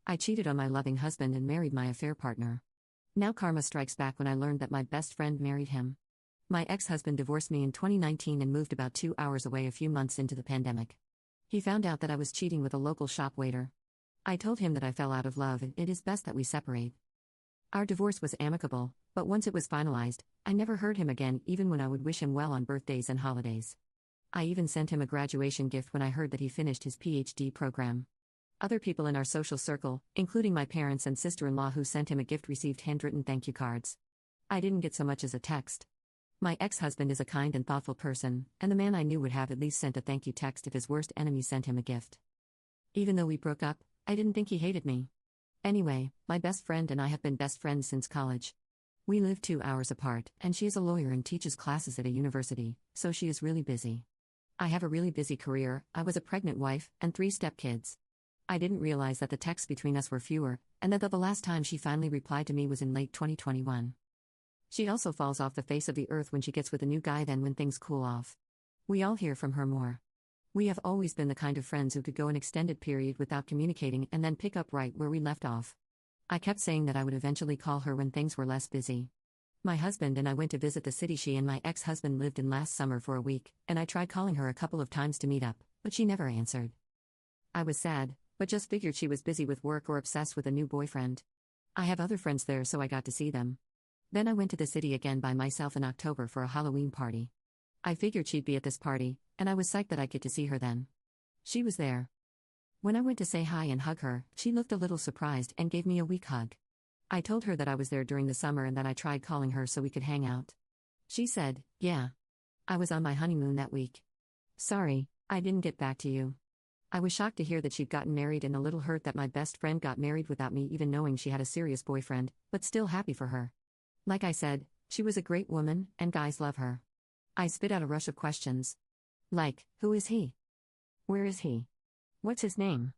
I cheated on my loving husband and married my affair partner. Now karma strikes back when I learned that my best friend married him. My ex-husband divorced me in 2019 and moved about 2 hours away a few months into the pandemic. He found out that I was cheating with a local shop waiter. I told him that I fell out of love and it is best that we separate. Our divorce was amicable, but once it was finalized, I never heard him again even when I would wish him well on birthdays and holidays. I even sent him a graduation gift when I heard that he finished his PhD program. Other people in our social circle, including my parents and sister-in-law who sent him a gift, received handwritten thank you cards. I didn't get so much as a text. My ex-husband is a kind and thoughtful person, and the man I knew would have at least sent a thank you text if his worst enemy sent him a gift. Even though we broke up, I didn't think he hated me. Anyway, my best friend and I have been best friends since college. We live 2 hours apart, and she is a lawyer and teaches classes at a university, so she is really busy. I have a really busy career, I was a pregnant wife, and 3 stepkids. I didn't realize that the texts between us were fewer, and that the last time she finally replied to me was in late 2021. She also falls off the face of the earth when she gets with a new guy than when things cool off. We all hear from her more. We have always been the kind of friends who could go an extended period without communicating and then pick up right where we left off. I kept saying that I would eventually call her when things were less busy. My husband and I went to visit the city she and my ex-husband lived in last summer for a week, and I tried calling her a couple of times to meet up, but she never answered. I was sad, but just figured she was busy with work or obsessed with a new boyfriend. I have other friends there, so I got to see them. Then I went to the city again by myself in October for a Halloween party. I figured she'd be at this party, and I was psyched that I'd get to see her then. She was there. When I went to say hi and hug her, she looked a little surprised and gave me a weak hug. I told her that I was there during the summer and that I tried calling her so we could hang out. She said, "Yeah. I was on my honeymoon that week. Sorry, I didn't get back to you." I was shocked to hear that she'd gotten married and a little hurt that my best friend got married without me even knowing she had a serious boyfriend, but still happy for her. Like I said, she was a great woman, and guys love her. I spit out a rush of questions. Like, who is he? Where is he? What's his name?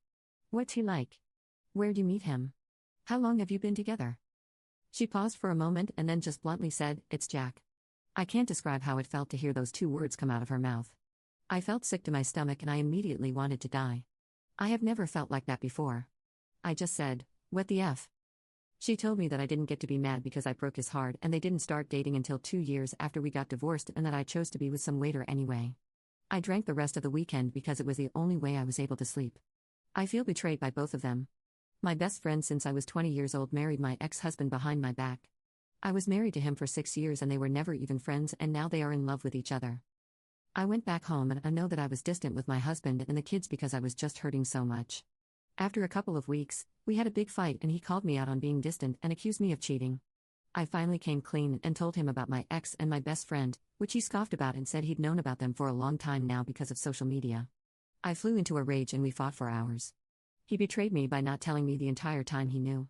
What's he like? Where'd you meet him? How long have you been together? She paused for a moment and then just bluntly said, "It's Jack." I can't describe how it felt to hear those 2 words come out of her mouth. I felt sick to my stomach and I immediately wanted to die. I have never felt like that before. I just said, "What the F?" She told me that I didn't get to be mad because I broke his heart and they didn't start dating until 2 years after we got divorced and that I chose to be with some waiter anyway. I drank the rest of the weekend because it was the only way I was able to sleep. I feel betrayed by both of them. My best friend since I was 20 years old married my ex-husband behind my back. I was married to him for 6 years and they were never even friends, and now they are in love with each other. I went back home and I know that I was distant with my husband and the kids because I was just hurting so much. After a couple of weeks, we had a big fight and he called me out on being distant and accused me of cheating. I finally came clean and told him about my ex and my best friend, which he scoffed about and said he'd known about them for a long time now because of social media. I flew into a rage and we fought for hours. He betrayed me by not telling me the entire time he knew.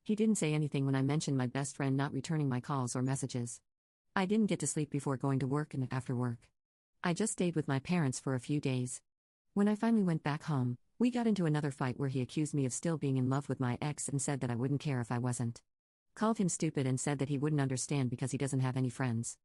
He didn't say anything when I mentioned my best friend not returning my calls or messages. I didn't get to sleep before going to work and after work. I just stayed with my parents for a few days. When I finally went back home, we got into another fight where he accused me of still being in love with my ex and said that I wouldn't care if I wasn't. Called him stupid and said that he wouldn't understand because he doesn't have any friends.